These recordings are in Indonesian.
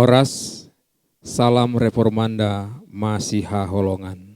Horas, salam reformanda Masiha Holongan.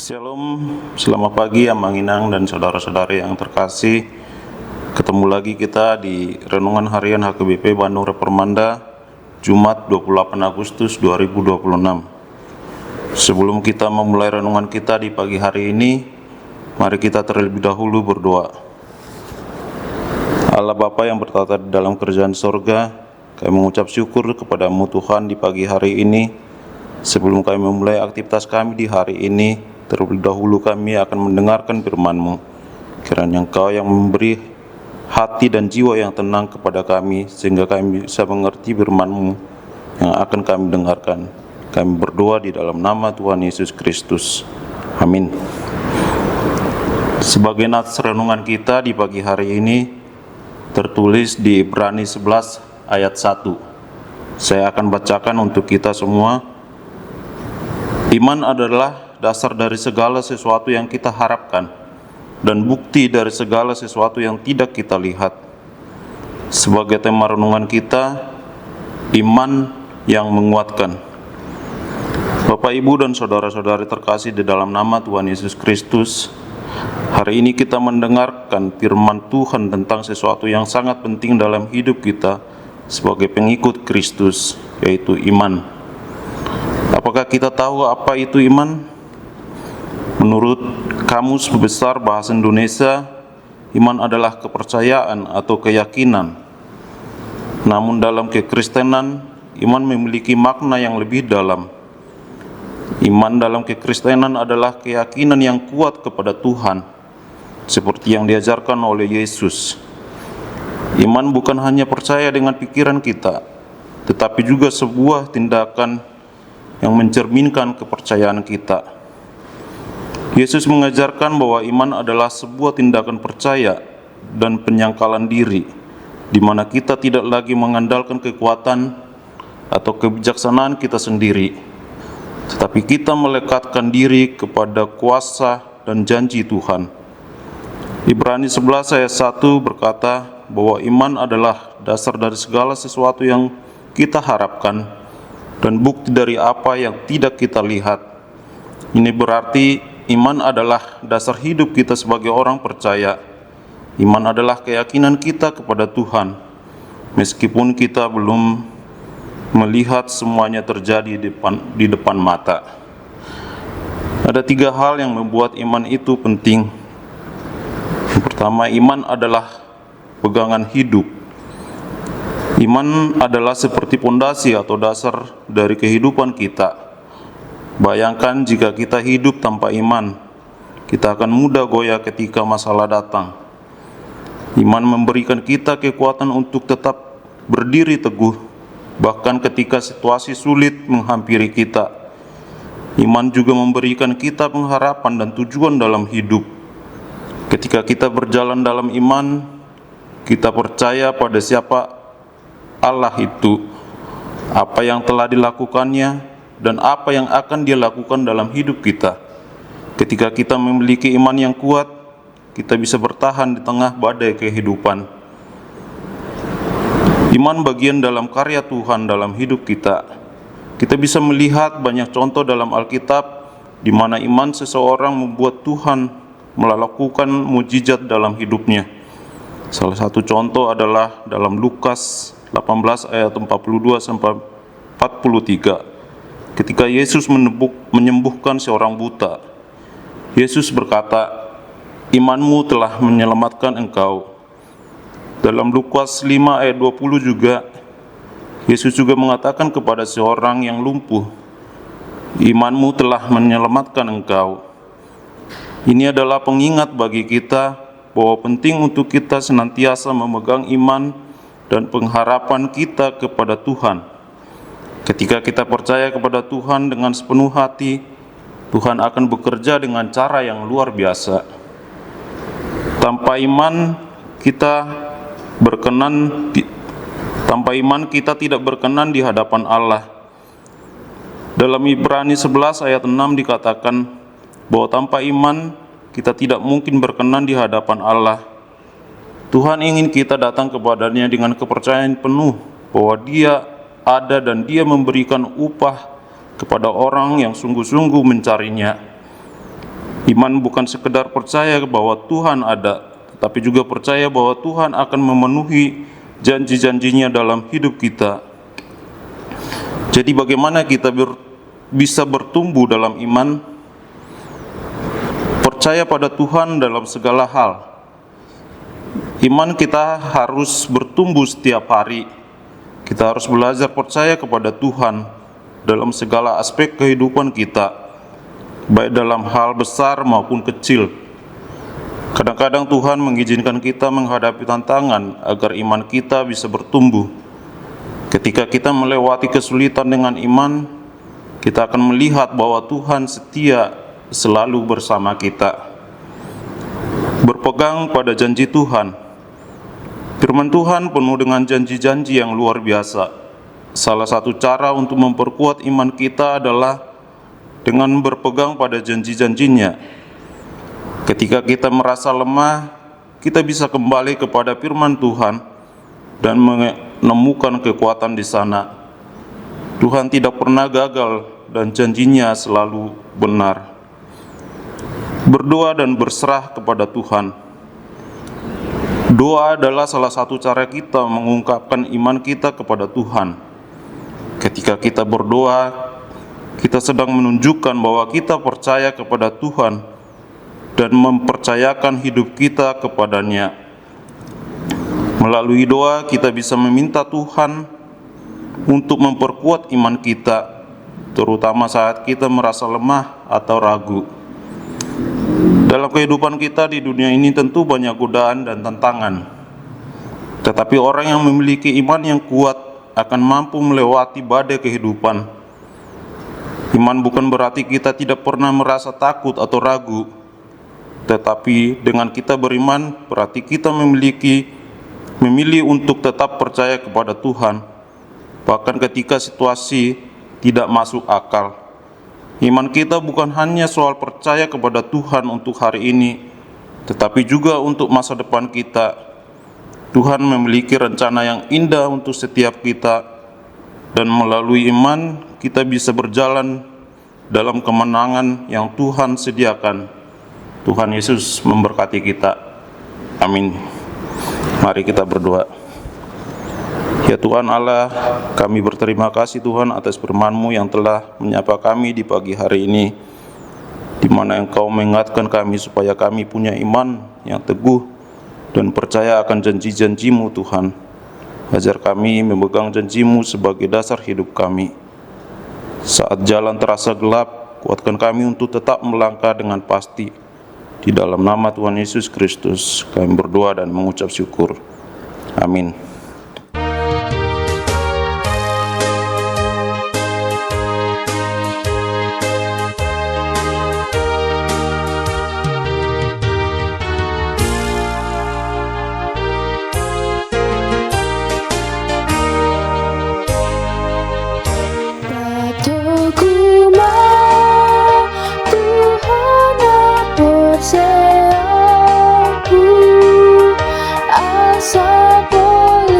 Shalom, selamat pagi Amang Inang dan saudara-saudari yang terkasih. Ketemu lagi kita di Renungan Harian HKBP Bandung Reformanda, Jumat 28 Agustus 2026. Sebelum kita memulai renungan kita di pagi hari ini, mari kita terlebih dahulu berdoa. Allah Bapa yang bertata di dalam kerajaan sorga, kami mengucap syukur kepadamu Tuhan di pagi hari ini. Sebelum kami memulai aktivitas kami di hari ini, terlebih dahulu kami akan mendengarkan firman-Mu. Kiranya Engkau yang memberi hati dan jiwa yang tenang kepada kami, sehingga kami bisa mengerti firman-Mu yang akan kami dengarkan. Kami berdoa di dalam nama Tuhan Yesus Kristus. Amin. Sebagai nats renungan kita di pagi hari ini, tertulis di Ibrani 11 ayat 1. Saya akan bacakan untuk kita semua. Iman adalah dasar dari segala sesuatu yang kita harapkan dan bukti dari segala sesuatu yang tidak kita lihat. Sebagai tema renungan kita, iman yang menguatkan. Bapak, Ibu, dan saudara-saudari terkasih di dalam nama Tuhan Yesus Kristus, hari ini kita mendengarkan firman Tuhan tentang sesuatu yang sangat penting dalam hidup kita sebagai pengikut Kristus, yaitu iman. Apakah kita tahu apa itu iman? Menurut Kamus Besar Bahasa Indonesia, iman adalah kepercayaan atau keyakinan. Namun dalam kekristenan, iman memiliki makna yang lebih dalam. Iman dalam kekristenan adalah keyakinan yang kuat kepada Tuhan, seperti yang diajarkan oleh Yesus. Iman bukan hanya percaya dengan pikiran kita, tetapi juga sebuah tindakan yang mencerminkan kepercayaan kita. Yesus mengajarkan bahwa iman adalah sebuah tindakan percaya dan penyangkalan diri, di mana kita tidak lagi mengandalkan kekuatan atau kebijaksanaan kita sendiri, tetapi kita melekatkan diri kepada kuasa dan janji Tuhan. Ibrani 11 ayat 1 berkata bahwa iman adalah dasar dari segala sesuatu yang kita harapkan dan bukti dari apa yang tidak kita lihat. Ini berarti iman adalah dasar hidup kita sebagai orang percaya. Iman adalah keyakinan kita kepada Tuhan, meskipun kita belum melihat semuanya terjadi di depan mata. Ada 3 hal yang membuat iman itu penting. Yang pertama, iman adalah pegangan hidup. Iman adalah seperti pondasi atau dasar dari kehidupan kita. Bayangkan jika kita hidup tanpa iman, kita akan mudah goyah ketika masalah datang. Iman memberikan kita kekuatan untuk tetap berdiri teguh, bahkan ketika situasi sulit menghampiri kita. Iman juga memberikan kita pengharapan dan tujuan dalam hidup. Ketika kita berjalan dalam iman, kita percaya pada siapa Allah itu, apa yang telah dilakukannya, dan apa yang akan Dia lakukan dalam hidup kita. Ketika kita memiliki iman yang kuat, kita bisa bertahan di tengah badai kehidupan. Iman bagian dalam karya Tuhan dalam hidup kita. Kita bisa melihat banyak contoh dalam Alkitab di mana iman seseorang membuat Tuhan melakukan mujizat dalam hidupnya. Salah satu contoh adalah dalam Lukas 18 ayat 42 sampai 43. Ketika Yesus menyembuhkan seorang buta, Yesus berkata, "Imanmu telah menyelamatkan engkau." Dalam Lukas 5 ayat 20 juga, Yesus juga mengatakan kepada seorang yang lumpuh, "Imanmu telah menyelamatkan engkau." Ini adalah pengingat bagi kita bahwa penting untuk kita senantiasa memegang iman dan pengharapan kita kepada Tuhan. Ketika kita percaya kepada Tuhan dengan sepenuh hati, Tuhan akan bekerja dengan cara yang luar biasa. Tanpa iman kita tidak berkenan di hadapan Allah. Dalam Ibrani 11 ayat 6 dikatakan bahwa tanpa iman kita tidak mungkin berkenan di hadapan Allah. Tuhan ingin kita datang kepadanya dengan kepercayaan penuh bahwa Dia ada dan Dia memberikan upah kepada orang yang sungguh-sungguh mencarinya. Iman bukan sekedar percaya bahwa Tuhan ada, tetapi juga percaya bahwa Tuhan akan memenuhi janji-janjinya dalam hidup kita. Jadi bagaimana kita bisa bertumbuh dalam iman? Percaya pada Tuhan dalam segala hal. Iman kita harus bertumbuh setiap hari. Kita harus belajar percaya kepada Tuhan dalam segala aspek kehidupan kita, baik dalam hal besar maupun kecil. Kadang-kadang Tuhan mengizinkan kita menghadapi tantangan agar iman kita bisa bertumbuh. Ketika kita melewati kesulitan dengan iman, kita akan melihat bahwa Tuhan setia selalu bersama kita. Berpegang pada janji Tuhan. Firman Tuhan penuh dengan janji-janji yang luar biasa. Salah satu cara untuk memperkuat iman kita adalah dengan berpegang pada janji-janjinya. Ketika kita merasa lemah, kita bisa kembali kepada firman Tuhan dan menemukan kekuatan di sana. Tuhan tidak pernah gagal dan janjinya selalu benar. Berdoa dan berserah kepada Tuhan. Doa adalah salah satu cara kita mengungkapkan iman kita kepada Tuhan. Ketika kita berdoa, kita sedang menunjukkan bahwa kita percaya kepada Tuhan dan mempercayakan hidup kita kepadanya. Melalui doa, kita bisa meminta Tuhan untuk memperkuat iman kita, terutama saat kita merasa lemah atau ragu. Dalam kehidupan kita di dunia ini tentu banyak godaan dan tantangan. Tetapi orang yang memiliki iman yang kuat akan mampu melewati badai kehidupan. Iman bukan berarti kita tidak pernah merasa takut atau ragu. Tetapi dengan kita beriman berarti kita memilih untuk tetap percaya kepada Tuhan, bahkan ketika situasi tidak masuk akal. Iman kita bukan hanya soal percaya kepada Tuhan untuk hari ini, tetapi juga untuk masa depan kita. Tuhan memiliki rencana yang indah untuk setiap kita, dan melalui iman kita bisa berjalan dalam kemenangan yang Tuhan sediakan. Tuhan Yesus memberkati kita. Amin. Mari kita berdoa. Ya Tuhan Allah, kami berterima kasih Tuhan atas firman-Mu yang telah menyapa kami di pagi hari ini, di mana Engkau mengingatkan kami supaya kami punya iman yang teguh dan percaya akan janji-janji-Mu Tuhan. Ajar kami memegang janji-Mu sebagai dasar hidup kami. Saat jalan terasa gelap, kuatkan kami untuk tetap melangkah dengan pasti. Di dalam nama Tuhan Yesus Kristus, kami berdoa dan mengucap syukur. Amin. Asa boleh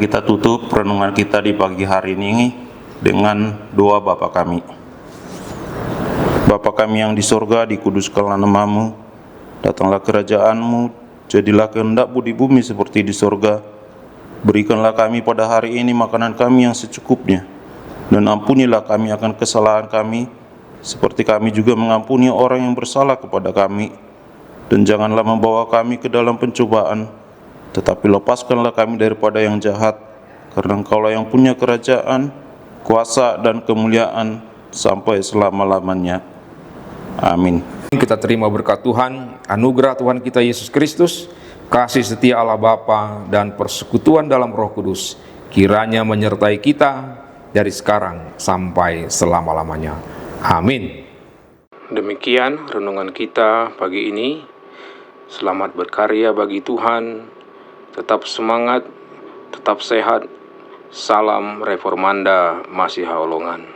Mari kita tutup renungan kita di pagi hari ini dengan doa Bapa kami. Bapa kami yang di sorga, dikuduskanlah nama-Mu, datanglah kerajaan-Mu, jadilah kehendak-Mu di bumi seperti di sorga. Berikanlah kami pada hari ini makanan kami yang secukupnya, dan ampunilah kami akan kesalahan kami, seperti kami juga mengampuni orang yang bersalah kepada kami. Dan janganlah membawa kami ke dalam pencobaan, tetapi lepaskanlah kami daripada yang jahat, karena Engkaulah yang punya kerajaan, kuasa, dan kemuliaan sampai selama-lamanya. Amin. Kita terima berkat Tuhan, anugerah Tuhan kita Yesus Kristus, kasih setia Allah Bapa, dan persekutuan dalam Roh Kudus, kiranya menyertai kita dari sekarang sampai selama-lamanya. Amin. Demikian renungan kita pagi ini. Selamat berkarya bagi Tuhan. Tetap semangat, tetap sehat. Salam Reformanda Masiha Holongan.